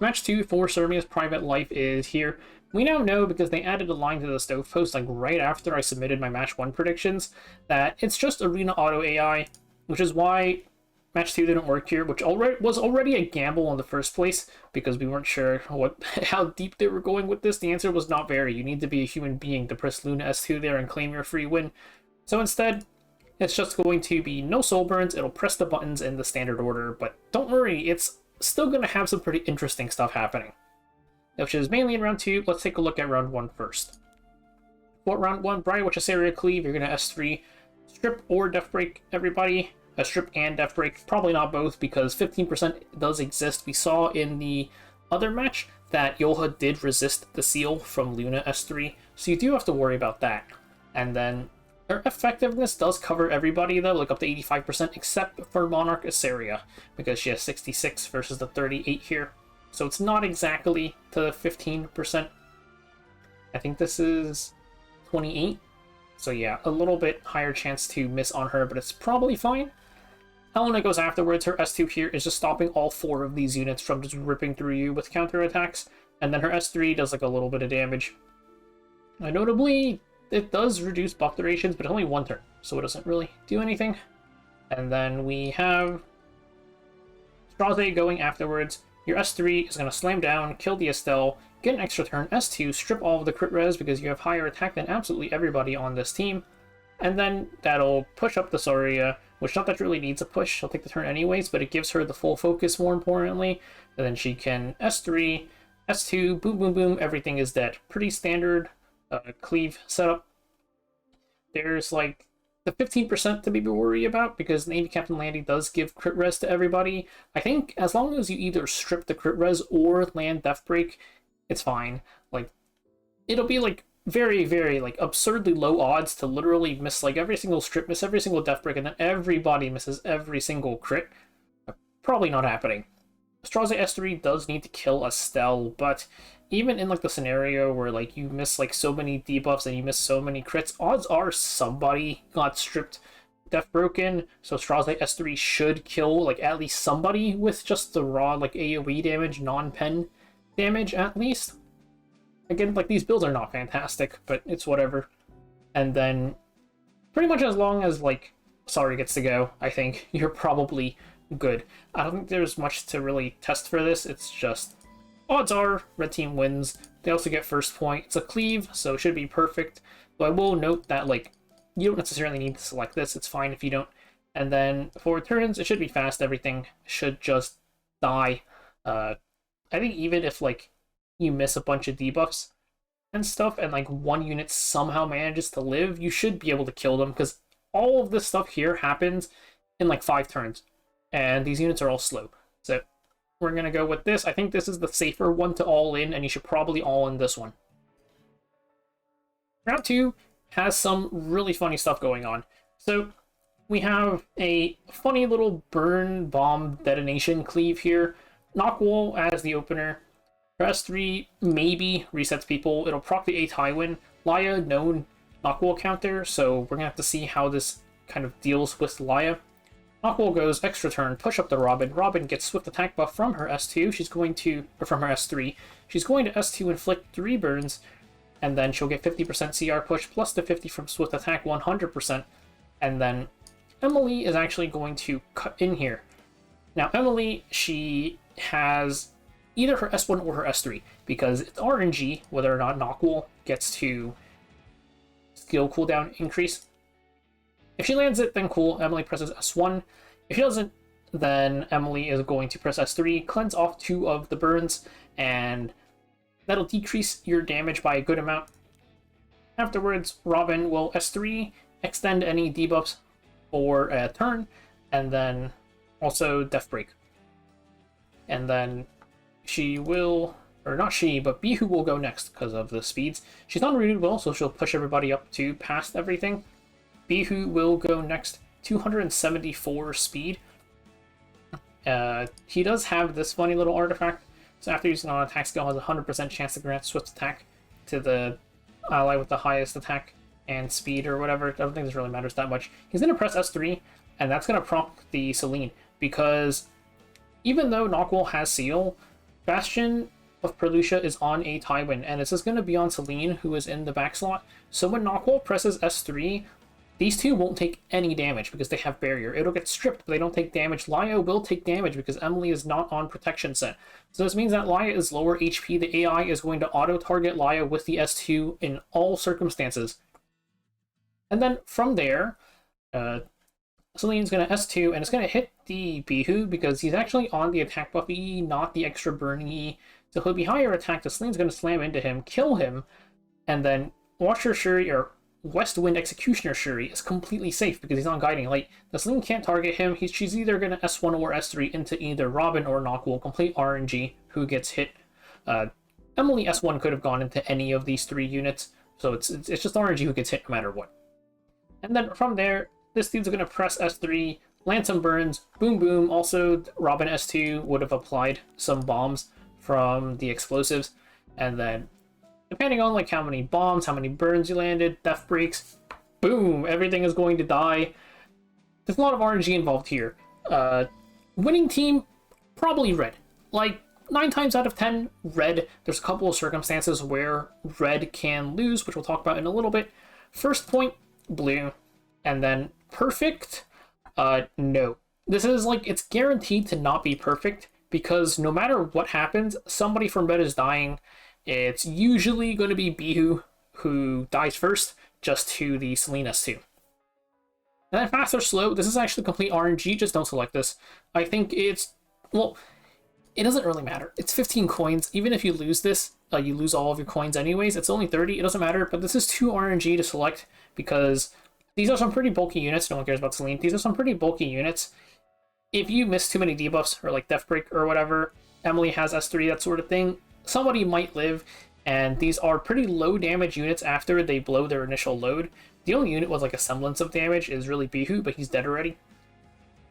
Match 2 for Cermia's Private Life is here. We now know, because they added a line to the stove post like right after I submitted my Match 1 predictions, that it's just Arena Auto AI, which is why Match 2 didn't work here, which was already a gamble in the first place, because we weren't sure how deep they were going with this. The answer was not very. You need to be a human being to press Luna S2 there and claim your free win. So instead, it's just going to be no soul burns. It'll press the buttons in the standard order, but don't worry, it's still going to have some pretty interesting stuff happening, which is mainly in round 2. Let's take a look at round 1 first. For round 1, Briar with Cermia Cleave, you're going to S3, Strip or Death Break everybody. A Strip and Death Break, probably not both, because 15% does exist. We saw in the other match that Yoha did resist the seal from Luna S3, so you do have to worry about that. And then her effectiveness does cover everybody though, like up to 85%, except for Monarch Cermia, because she has 66 versus the 38 here. So it's not exactly to 15%. I think this is 28. So yeah, a little bit higher chance to miss on her, but it's probably fine. Helena goes afterwards. Her S2 here is just stopping all 4 of these units from just ripping through you with counterattacks. And then her S3 does like a little bit of damage. Notably, it does reduce buff durations, but only 1 turn, so it doesn't really do anything. And then we have Straze going afterwards. Your S3 is going to slam down, kill the Estelle, get an extra turn. S2, strip all of the crit res because you have higher attack than absolutely everybody on this team. And then that'll push up the Cermia, which not that really needs a push. She'll take the turn anyways, but it gives her the full focus more importantly. And then she can S3, S2, boom, boom, boom, everything is dead. Pretty standard cleave setup. There's like the 15% to be worried about, because Navy Captain Landy does give crit res to everybody. I think as long as you either strip the crit res or land Death Break, it's fine. Like, it'll be like very, very like absurdly low odds to literally miss like every single strip, miss every single Death Break, and then everybody misses every single crit. Probably not happening. Straze S3 does need to kill Estelle, but even in like the scenario where like you miss like so many debuffs and you miss so many crits, odds are somebody got stripped, Death Broken, so Straze S3 should kill like at least somebody with just the raw like AoE damage, non-pen damage at least. Again, like these builds are not fantastic, but it's whatever. And then pretty much as long as like Sorry gets to go, I think you're probably good. I don't think there's much to really test for this. It's just odds are red team wins. They also get first point. It's a cleave, so it should be perfect. But I will note that like you don't necessarily need to select this. It's fine if you don't. And then for turns, it should be fast. Everything should just die. I think even if like you miss a bunch of debuffs and stuff, and like one unit somehow manages to live, you should be able to kill them, because all of this stuff here happens in like 5 turns, and these units are all slow. So we're gonna go with this. I think this is the safer one to all in, and you should probably all in this one. Round 2 has some really funny stuff going on. So we have a funny little burn bomb detonation cleave here. Knockwall as the opener. S3 maybe resets people. It'll proc the 8 Highwind. Laya, known Knockwall counter, so we're gonna have to see how this kind of deals with Laya. Knockwall goes extra turn, push up the Robin. Robin gets swift attack buff from her S2. She's going to, or from her S3. She's going to S2 inflict 3 burns, and then she'll get 50% CR push plus the 50 from swift attack, 100%. And then Emily is actually going to cut in here. Now Emily, she has either her S1 or her S3, because it's RNG whether or not Knockwall gets to skill cooldown increase. If she lands it, then cool, Emily presses S1. If she doesn't, then Emily is going to press S3, cleanse off 2 of the burns, and that'll decrease your damage by a good amount. Afterwards, Robin will S3, extend any debuffs for a turn, and then also Death Break. And then she will, or not she, but Bihu will go next because of the speeds. She's not rooted well, so she'll push everybody up to past everything. Bihu will go next, 274 speed. He does have this funny little artifact, so after using an attack skill, has a 100% chance to grant swift attack to the ally with the highest attack and speed or whatever. I don't think this really matters that much. He's going to press S3, and that's going to proc the Celine, because even though Knockwall has Seal, Bastion of Perlucia is on a Tywin, and this is going to be on Celine, who is in the back slot. So when Knockwall presses S3, these two won't take any damage because they have barrier. It'll get stripped, but they don't take damage. Laya will take damage because Emily is not on protection set. So this means that Laya is lower HP. The AI is going to auto-target Laya with the S2 in all circumstances. And then from there, Celine's going to S2, and it's going to hit the Bihu because he's actually on the attack buff E, not the extra burn E. So he'll be higher attack. The Celine's going to slam into him, kill him, and then Watcher Shuri or Westwind Executioner Shuri is completely safe because he's on Guiding Light. The Celine can't target him. She's either going to S1 or S3 into either Robin or Knockwall. Complete RNG who gets hit. Emily S1 could have gone into any of these three units, so it's just RNG who gets hit no matter what. And then from there, this dude's going to press S3, land some burns, boom boom. Also, Robin S2 would have applied some bombs from the explosives, and then depending on like how many bombs, how many burns you landed, death breaks, boom, everything is going to die. There's a lot of RNG involved here. Winning team, probably red. Like 9 times out of 10, red. There's a couple of circumstances where red can lose, which we'll talk about in a little bit. First point, blue. And then perfect, no. This is like, it's guaranteed to not be perfect because no matter what happens, somebody from red is dying. It's usually going to be Bihu who dies first, just to the Celine S2. And then fast or slow, this is actually complete RNG, just don't select this. I think it's, well, it doesn't really matter. It's 15 coins. Even if you lose this, you lose all of your coins anyways. It's only 30, it doesn't matter, but this is too RNG to select because these are some pretty bulky units. No one cares about Celine. These are some pretty bulky units. If you miss too many debuffs or like Death Break or whatever, Emily has S3, that sort of thing, somebody might live, and these are pretty low damage units after they blow their initial load. The only unit with like a semblance of damage is really Bihu, but he's dead already.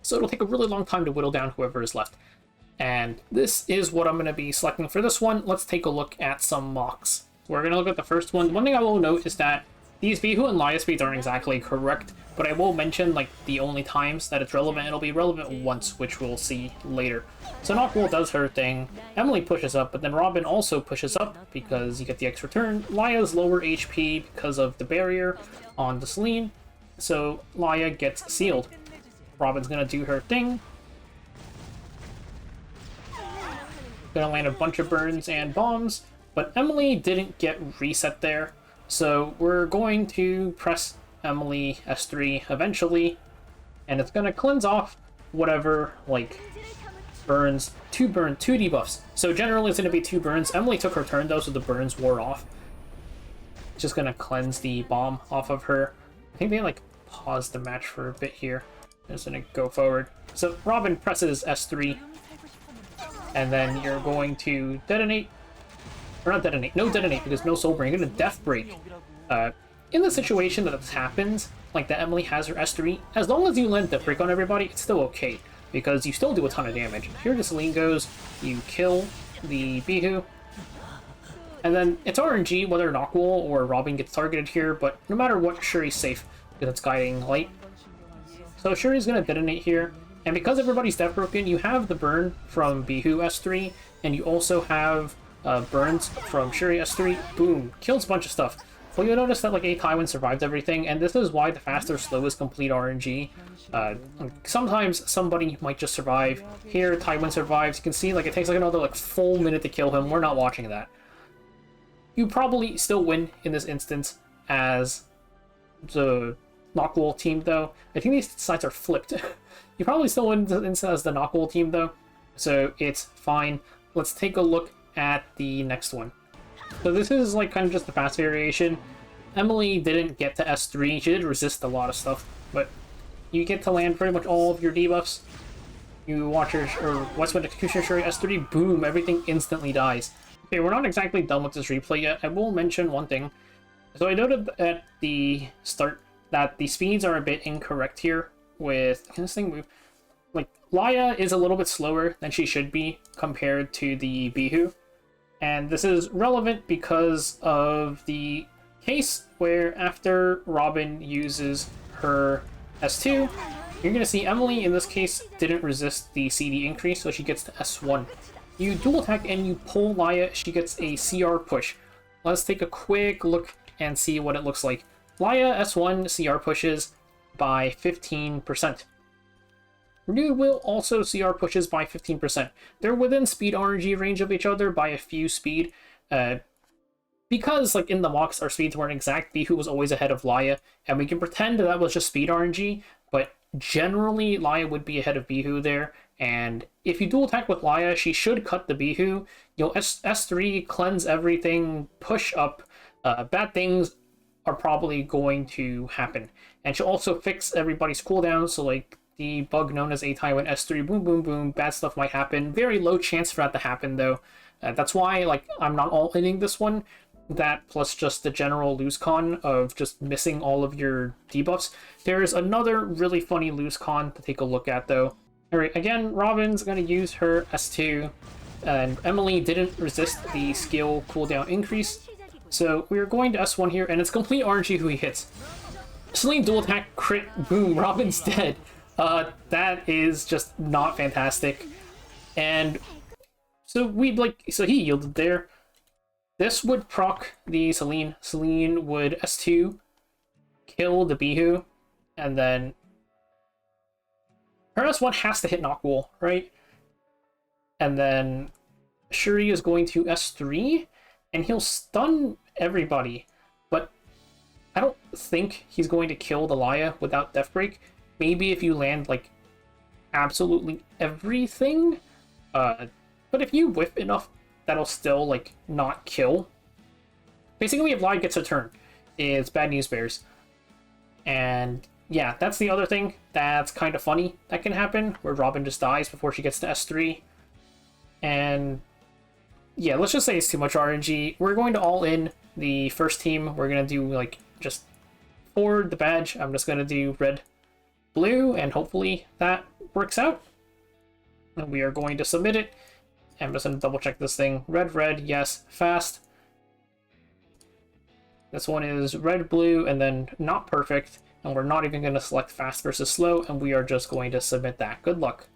So it'll take a really long time to whittle down whoever is left. And this is what I'm going to be selecting for this one. Let's take a look at some mocks. We're going to look at the first one. One thing I will note is that these Bihu and Laya speeds aren't exactly correct, but I will mention like the only times that it's relevant. It'll be relevant once, which we'll see later. So Knockwall does her thing. Emily pushes up, but then Robin also pushes up because you get the extra turn. Laya's lower HP because of the barrier on the Celine, so Laya gets sealed. Robin's gonna do her thing. Gonna land a bunch of burns and bombs, but Emily didn't get reset there. So we're going to press Emily S3 eventually, and it's going to cleanse off whatever, like, burns, two debuffs. So generally it's going to be 2 burns. Emily took her turn though, so the burns wore off. Just going to cleanse the bomb off of her. I think they, like, paused the match for a bit here. I'm just going to go forward. So Robin presses S3, and then you're going to detonate. Or not detonate. No detonate, because no soul break. You're going to death break. In the situation that this happens, like that Emily has her S3, as long as you land death break on everybody, it's still okay. Because you still do a ton of damage. Here the Celine goes, you kill the Bihu. And then it's RNG whether Knockwall or Robin gets targeted here, but no matter what, Shuri's safe, because it's Guiding Light. So Shuri's going to detonate here. And because everybody's death broken, you have the burn from Bihu S3, and you also have burns from Shuri S3, boom, kills a bunch of stuff. Well, you'll notice that like a Tywin survived everything, and this is why the fast or slow is complete RNG. Sometimes somebody might just survive. Here, Tywin survives. You can see like it takes like another like full minute to kill him. We're not watching that. You probably still win in this instance as the Knockwall team, though. I think these sides are flipped. You probably still win in this instance as the Knockwall team, though, so it's fine. Let's take a look at the next one. So this is like kind of just the fast variation. Emily didn't get to S3. She did resist a lot of stuff, but you get to land pretty much all of your debuffs. You watch your Westwind Executioner Shuri S3, boom, everything instantly dies. Okay, we're not exactly done with this replay yet. I will mention one thing. So I noted at the start that the speeds are a bit incorrect here with, can this thing move? Like, Laya is a little bit slower than she should be compared to the Bihu. And this is relevant because of the case where after Robin uses her S2, you're going to see Emily, in this case, didn't resist the CD increase, so she gets to S1. You dual attack and you pull Laya, she gets a CR push. Let's take a quick look and see what it looks like. Laya S1 CR pushes by 15%. Renew will also CR pushes by 15%. They're within speed RNG range of each other by a few speed. Because like in the mocks, our speeds weren't exact, Bihu was always ahead of Laya, and we can pretend that was just speed RNG, but generally Laya would be ahead of Bihu there. And if you dual attack with Laya, she should cut the Bihu. You'll S3, cleanse everything, push up. Bad things are probably going to happen. And she'll also fix everybody's cooldown, so like the bug known as A-Tai when S3, boom, boom, boom, bad stuff might happen. Very low chance for that to happen, though. That's why like I'm not all-inning this one. That plus just the general lose con of just missing all of your debuffs. There's another really funny lose con to take a look at, though. Alright, again, Robin's going to use her S2, and Emily didn't resist the skill cooldown increase, so we're going to S1 here, and it's complete RNG who he hits. Celine dual attack, crit, boom, Robin's dead. That is just not fantastic. And so he yielded there. This would proc the Celine. Celine would S2, kill the Bihu, and then her S1 has to hit Knockwool, right? And then Shuri is going to S3, and he'll stun everybody. But I don't think he's going to kill the Laya without Death Break. Maybe if you land, like, absolutely everything. But if you whiff enough, that'll still, like, not kill. Basically, if Laya gets a turn, it's Bad News Bears. And yeah, that's the other thing that's kind of funny that can happen, where Robin just dies before she gets to S3. And yeah, let's just say it's too much RNG. We're going to all in the first team. We're going to do, like, just for the badge, I'm just going to do red, blue, and hopefully that works out. And we are going to submit it. I'm just going to double check this thing. Red, red, yes, fast. This one is red, blue, and then not perfect. And we're not even going to select fast versus slow, and we are just going to submit that. Good luck.